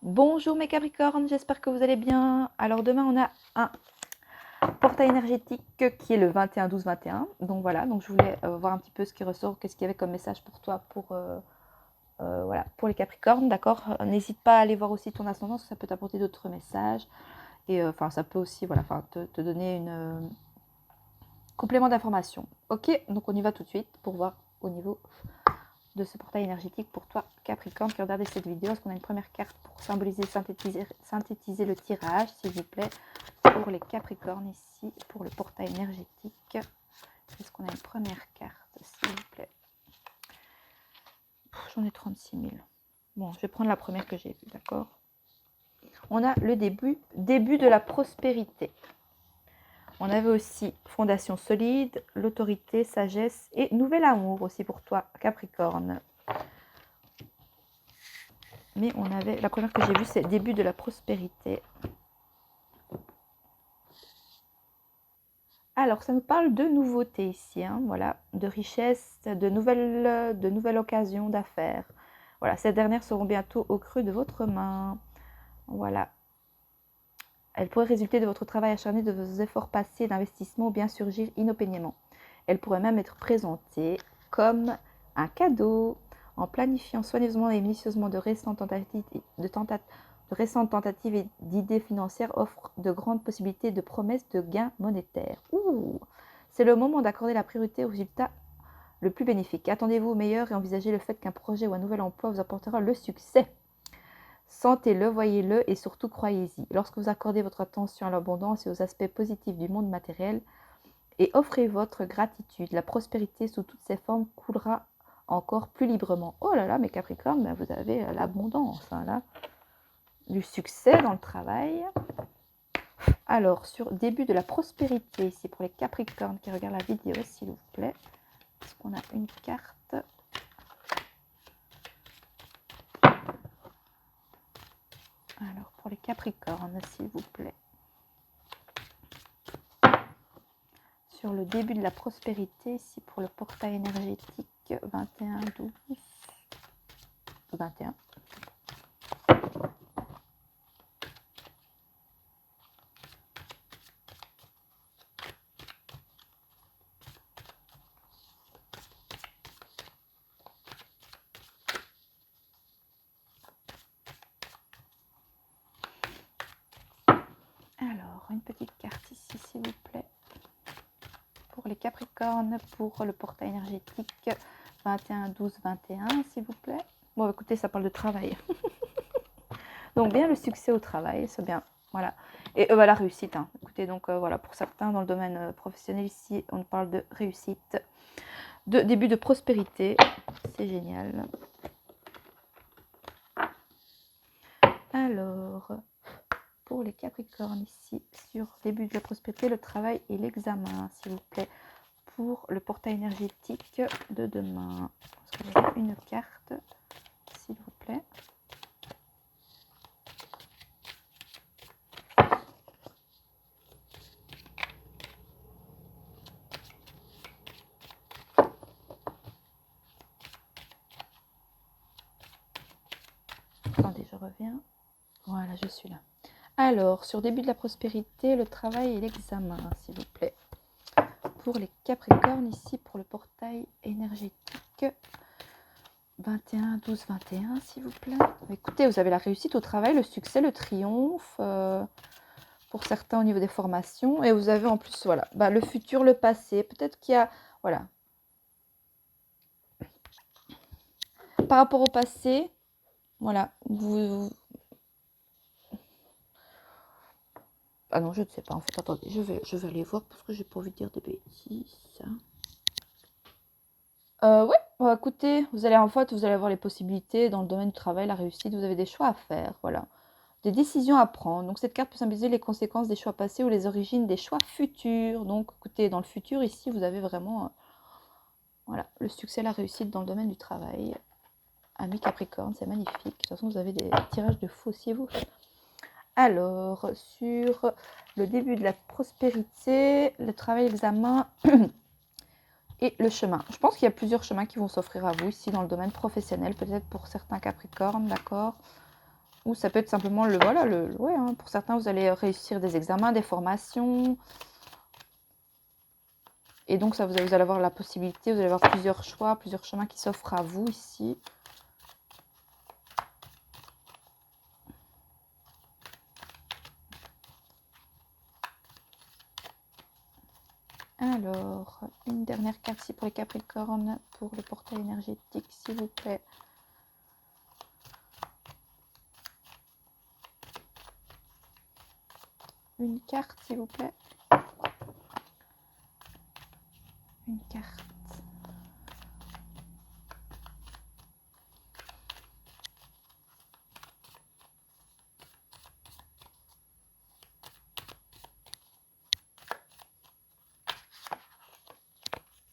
Bonjour mes Capricornes, j'espère que vous allez bien. Alors demain on a un portail énergétique qui est le 21-12-21. Donc voilà, donc je voulais voir un petit peu ce qui ressort, qu'est-ce qu'il y avait comme message pour toi, voilà, pour les Capricornes, d'accord. N'hésite pas à aller voir aussi ton ascendant, parce que ça peut t'apporter d'autres messages. Et enfin ça peut aussi voilà, te donner une complément d'information. Ok, donc on y va tout de suite pour voir au niveau de ce portail énergétique pour toi Capricorne qui regardez cette vidéo. Est-ce qu'on a une première carte pour symboliser, synthétiser le tirage, s'il vous plaît, pour les Capricornes ici, pour le portail énergétique. Est-ce qu'on a une première carte, s'il vous plaît? J'en ai 36 000. Bon, je vais prendre la première que j'ai vue, d'accord? On a le début de la prospérité. On avait aussi fondation solide, l'autorité, sagesse et nouvel amour aussi pour toi Capricorne. Mais on avait, la première que j'ai vue, c'est début de la prospérité. Alors, ça nous parle de nouveautés ici, hein, voilà, de richesse, de nouvelles occasions d'affaires. Voilà, ces dernières seront bientôt au creux de votre main. Voilà. Elles pourraient résulter de votre travail acharné, de vos efforts passés d'investissement ou bien surgir inopinément. Elles pourraient même être présentées comme un cadeau en planifiant soigneusement et minutieusement de récentes tentatives et d'idées financières offrent de grandes possibilités de promesses de gains monétaires. Ouh, c'est le moment d'accorder la priorité au résultat le plus bénéfique. Attendez-vous au meilleur et envisagez le fait qu'un projet ou un nouvel emploi vous apportera le succès. Sentez-le, voyez-le et surtout croyez-y. Lorsque vous accordez votre attention à l'abondance et aux aspects positifs du monde matériel et offrez votre gratitude, la prospérité sous toutes ses formes coulera encore plus librement. Oh là là, mes Capricornes, ben vous avez l'abondance, hein, là. Du succès dans le travail. Alors, sur début de la prospérité, ici pour les Capricornes qui regardent la vidéo, s'il vous plaît. Est-ce qu'on a une carte? Alors, pour les Capricornes, s'il vous plaît. Sur le début de la prospérité, ici pour le portail énergétique 21-12. 21. Alors, une petite carte ici, s'il vous plaît. Pour les Capricornes, pour le portail énergétique 21-12-21, s'il vous plaît. Bon, écoutez, ça parle de travail. Donc, bien le succès au travail, c'est bien. Voilà. Et la réussite. Hein. Écoutez, donc voilà, pour certains dans le domaine professionnel ici, on parle de réussite, de début de prospérité. C'est génial. Alors, pour les Capricornes ici, sur début de la prospérité, le travail et l'examen, s'il vous plaît, pour le portail énergétique de demain. Est-ce que vous avez une carte, s'il vous plaît? Attendez, je reviens. Voilà, je suis là. Alors, sur début de la prospérité, le travail et l'examen, s'il vous plaît. Pour les Capricornes, ici, pour le portail énergétique 21-12-21, s'il vous plaît. Écoutez, vous avez la réussite au travail, le succès, le triomphe, pour certains au niveau des formations. Et vous avez en plus, voilà, le futur, le passé. Peut-être qu'il y a, voilà. Par rapport au passé, voilà, ah non, je ne sais pas. En fait, attendez, je vais aller voir parce que j'ai pas envie de dire des bêtises. Ouais, écoutez, vous allez avoir les possibilités dans le domaine du travail, la réussite, vous avez des choix à faire, voilà. Des décisions à prendre. Donc cette carte peut symboliser les conséquences des choix passés ou les origines des choix futurs. Donc écoutez, dans le futur, ici, vous avez vraiment voilà, le succès, la réussite dans le domaine du travail. Ami Capricorne, c'est magnifique. De toute façon, vous avez des tirages de faux si vous. Alors, sur le début de la prospérité, le travail, l'examen et le chemin. Je pense qu'il y a plusieurs chemins qui vont s'offrir à vous ici dans le domaine professionnel, peut-être pour certains Capricornes, d'accord. Ou ça peut être simplement le voilà, ouais, hein, pour certains, vous allez réussir des examens, des formations. Et donc, ça, vous allez avoir la possibilité, vous allez avoir plusieurs choix, plusieurs chemins qui s'offrent à vous ici. Alors, une dernière carte ici pour les Capricornes, pour le portail énergétique, s'il vous plaît. Une carte, s'il vous plaît. Une carte.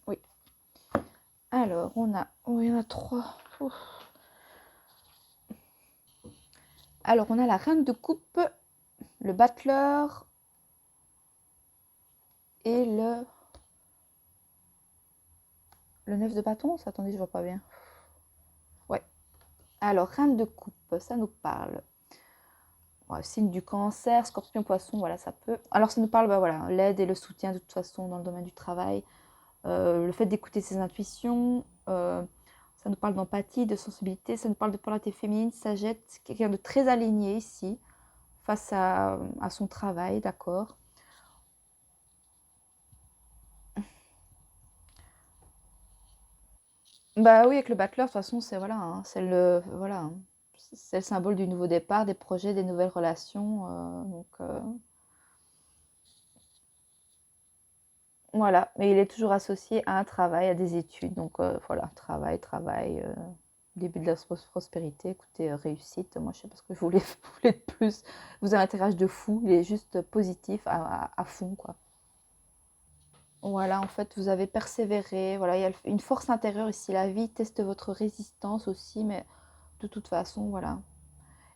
Oui. Alors, on a... Oh, il y en a 3. Ouf. Alors, on a la reine de coupe, le battleur et le 9 de bâton. Attendez, je vois pas bien. Ouais. Alors, reine de coupe, ça nous parle. Ouais, signe du cancer, scorpion, poisson, voilà, ça peut. Alors, ça nous parle, bah, voilà, l'aide et le soutien de toute façon dans le domaine du travail. Le fait d'écouter ses intuitions. Ça nous parle d'empathie, de sensibilité. Ça nous parle de polarité féminine, sagesse. Quelqu'un de très aligné ici face à son travail, d'accord. Bah oui, avec le battleur, de toute façon, c'est voilà, hein, c'est voilà, hein, c'est le symbole du nouveau départ, des projets, des nouvelles relations. Donc voilà, mais il est toujours associé à un travail, à des études. Donc voilà, travail, début de la prospérité. Écoutez, réussite. Moi, je sais pas ce que je voulais, voulais de plus. Vous avez un tirage de fou, il est juste positif à fond, quoi. Voilà, en fait, vous avez persévéré. Voilà, il y a une force intérieure ici. La vie teste votre résistance aussi, mais de toute façon, voilà.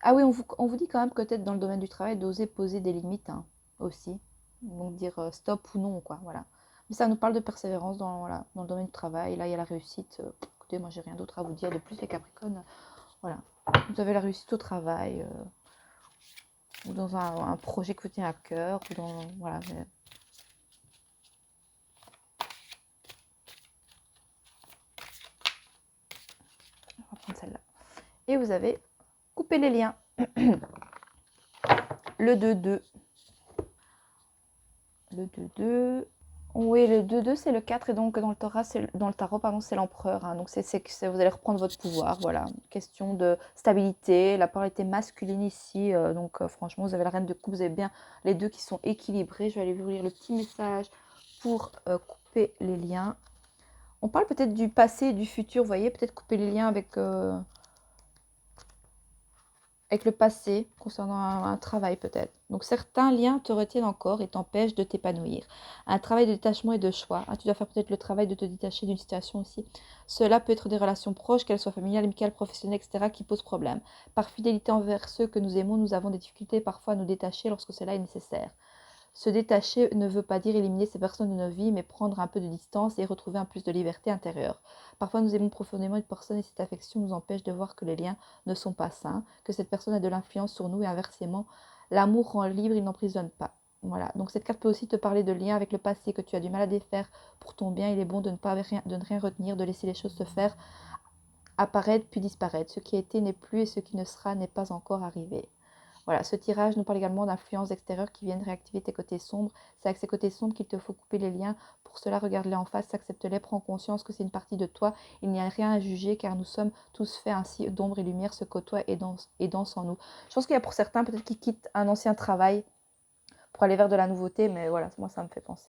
Ah oui, on vous dit quand même peut-être dans le domaine du travail d'oser poser des limites, hein, aussi. Donc dire stop ou non, quoi, voilà. Mais ça nous parle de persévérance dans, voilà, dans le domaine du travail. Là, il y a la réussite. Écoutez, moi, j'ai rien d'autre à vous dire de plus, les Capricornes. Voilà. Vous avez la réussite au travail, ou dans un projet que vous tenez à cœur, ou dans, voilà. On va prendre celle-là. Et vous avez coupé les liens. Le 2-2. Le 2-2. Oui, le 2-2, c'est le 4, et donc dans le tarot, pardon, c'est l'empereur, hein. Donc vous allez reprendre votre pouvoir, voilà. Question de stabilité, la polarité masculine ici. Donc franchement, vous avez la reine de coupe, vous avez bien les deux qui sont équilibrés. Je vais aller vous lire le petit message pour couper les liens. On parle peut-être du passé et du futur, vous voyez, peut-être couper les liens avec le passé, concernant un travail peut-être. Donc certains liens te retiennent encore et t'empêchent de t'épanouir. Un travail de détachement et de choix. Ah, tu dois faire peut-être le travail de te détacher d'une situation aussi. Cela peut être des relations proches, qu'elles soient familiales, amicales, professionnelles, etc., qui posent problème. Par fidélité envers ceux que nous aimons, nous avons des difficultés parfois à nous détacher lorsque cela est nécessaire. Se détacher ne veut pas dire éliminer ces personnes de nos vies, mais prendre un peu de distance et retrouver un plus de liberté intérieure. Parfois, nous aimons profondément une personne et cette affection nous empêche de voir que les liens ne sont pas sains, que cette personne a de l'influence sur nous et inversement, l'amour rend libre, il n'emprisonne pas. Voilà, donc cette carte peut aussi te parler de liens avec le passé que tu as du mal à défaire pour ton bien. Il est bon de ne rien retenir, de laisser les choses se faire, apparaître puis disparaître. Ce qui a été n'est plus et ce qui ne sera n'est pas encore arrivé. Voilà, ce tirage nous parle également d'influences extérieures qui viennent réactiver tes côtés sombres. C'est avec ces côtés sombres qu'il te faut couper les liens. Pour cela, regarde-les en face, accepte-les, prends conscience que c'est une partie de toi. Il n'y a rien à juger car nous sommes tous faits ainsi d'ombre et lumière se côtoient et dansent en nous. Je pense qu'il y a pour certains peut-être qui quittent un ancien travail pour aller vers de la nouveauté, mais voilà, moi ça me fait penser.